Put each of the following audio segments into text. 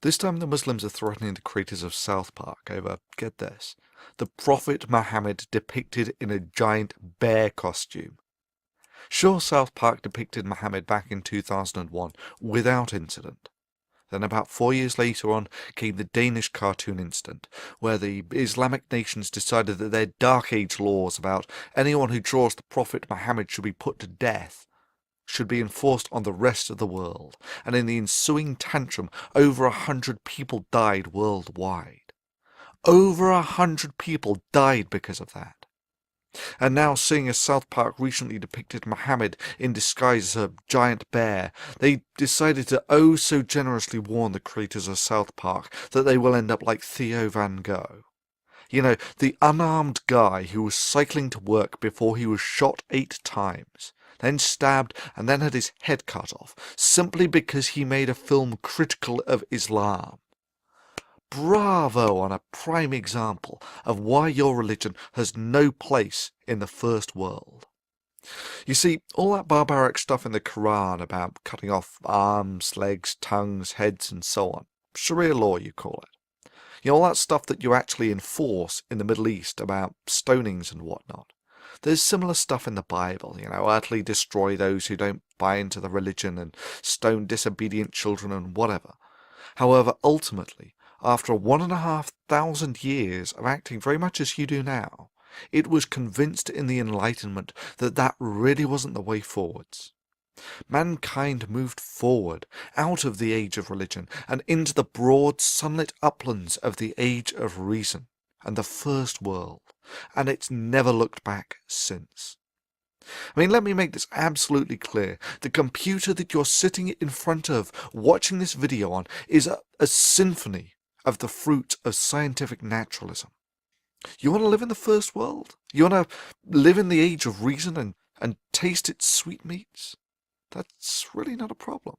This time the Muslims are threatening the creators of South Park over, get this, the Prophet Muhammad depicted in a giant bear costume. Sure, South Park depicted Muhammad back in 2001 without incident. Then about 4 years later on came the Danish cartoon incident, where the Islamic nations decided that their Dark Age laws about anyone who draws the Prophet Muhammad should be put to death should be enforced on the rest of the world, and in the ensuing tantrum over 100 people died worldwide. Over 100 people died because of that. And now, seeing as South Park recently depicted Muhammad in disguise as a giant bear, they decided to oh so generously warn the creators of South Park that they will end up like Theo van Gogh. You know, the unarmed guy who was cycling to work before he was shot 8 times, then stabbed and then had his head cut off, simply because he made a film critical of Islam. Bravo on a prime example of why your religion has no place in the first world. You see, all that barbaric stuff in the Quran about cutting off arms, legs, tongues, heads and so on, Sharia law you call it. You know, all that stuff that you actually enforce in the Middle East about stonings and whatnot. There's similar stuff in the Bible, you know, utterly destroy those who don't buy into the religion and stone disobedient children and whatever. However, ultimately, after 1,500 years of acting very much as you do now, it was convinced in the Enlightenment that that really wasn't the way forwards. Mankind moved forward out of the age of religion and into the broad sunlit uplands of the age of reason and the first world, and it's never looked back since. I mean, let me make this absolutely clear. The computer that you're sitting in front of, watching this video on, is a symphony of the fruit of scientific naturalism. You want to live in the first world? You want to live in the age of reason and taste its sweetmeats? That's really not a problem.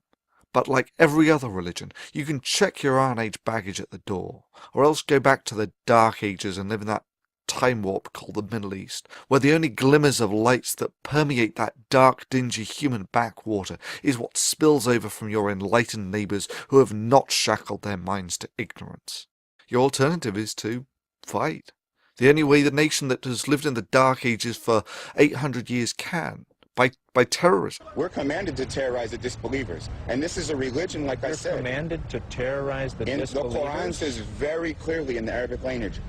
But like every other religion, you can check your Iron Age baggage at the door, or else go back to the Dark Ages and live in that time warp called the Middle East, where the only glimmers of lights that permeate that dark, dingy human backwater is what spills over from your enlightened neighbours who have not shackled their minds to ignorance. Your alternative is to fight. The only way the nation that has lived in the Dark Ages for 800 years can, by terrorism. We're commanded to terrorize the disbelievers. And this is a religion, like I said. You're commanded to terrorize the disbelievers? The Quran says very clearly in the Arabic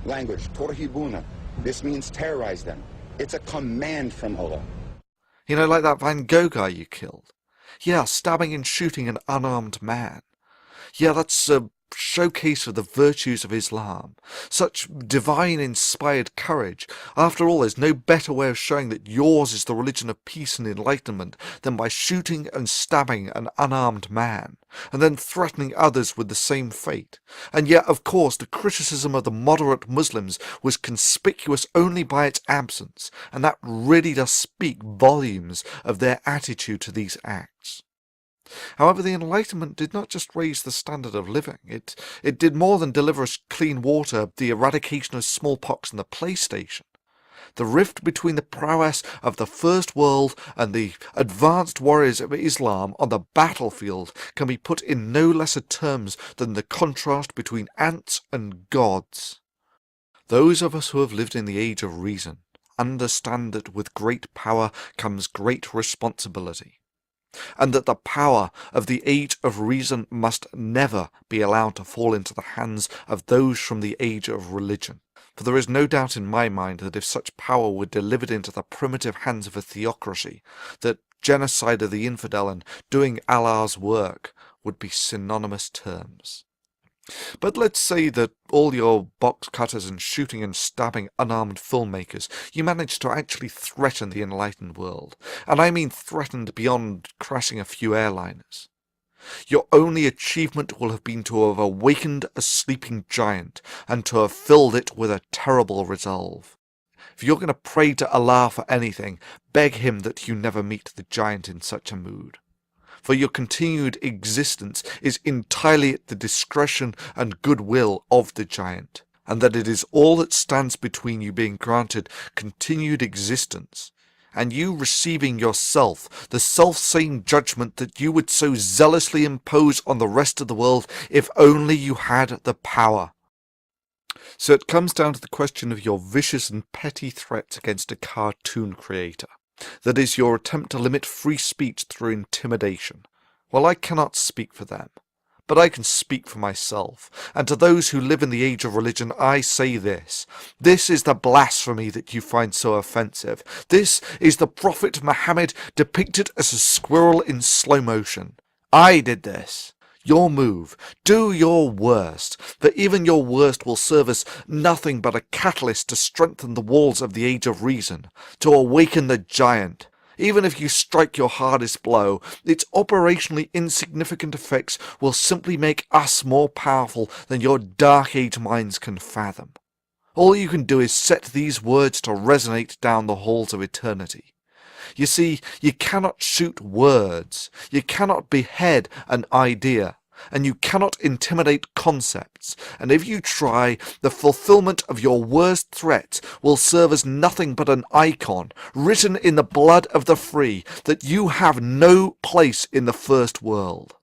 language, Torhibuna. This means terrorize them. It's a command from Allah. You know, like that Van Gogh guy you killed. Yeah, stabbing and shooting an unarmed man. Yeah, that's a showcase of the virtues of Islam. Such divine-inspired courage. After all, there's no better way of showing that yours is the religion of peace and enlightenment than by shooting and stabbing an unarmed man, and then threatening others with the same fate. And yet, of course, the criticism of the moderate Muslims was conspicuous only by its absence, and that really does speak volumes of their attitude to these acts. However, the Enlightenment did not just raise the standard of living. It did more than deliver us clean water, the eradication of smallpox and the PlayStation. The rift between the prowess of the First World and the advanced warriors of Islam on the battlefield can be put in no lesser terms than the contrast between ants and gods. Those of us who have lived in the age of reason understand that with great power comes great responsibility, and that the power of the age of reason must never be allowed to fall into the hands of those from the age of religion. For there is no doubt in my mind that if such power were delivered into the primitive hands of a theocracy, that genocide of the infidel and doing Allah's work would be synonymous terms. But let's say that all your box cutters and shooting and stabbing unarmed filmmakers, you managed to actually threaten the enlightened world. And I mean threatened beyond crashing a few airliners. Your only achievement will have been to have awakened a sleeping giant and to have filled it with a terrible resolve. If you're going to pray to Allah for anything, beg him that you never meet the giant in such a mood. For your continued existence is entirely at the discretion and goodwill of the giant, and that it is all that stands between you being granted continued existence and you receiving yourself the self-same judgment that you would so zealously impose on the rest of the world if only you had the power. So it comes down to the question of your vicious and petty threats against a cartoon creator. That is, your attempt to limit free speech through intimidation. Well, I cannot speak for them, but I can speak for myself, and to those who live in the age of religion I say this. This is the blasphemy that you find so offensive. This is the Prophet Muhammad depicted as a squirrel in slow motion. I did this. Your move. Do your worst, for even your worst will serve as nothing but a catalyst to strengthen the walls of the age of reason, to awaken the giant. Even if you strike your hardest blow, its operationally insignificant effects will simply make us more powerful than your dark age minds can fathom. All you can do is set these words to resonate down the halls of eternity. You see, you cannot shoot words, you cannot behead an idea, and you cannot intimidate concepts, and if you try, the fulfillment of your worst threat will serve as nothing but an icon, written in the blood of the free, that you have no place in the first world.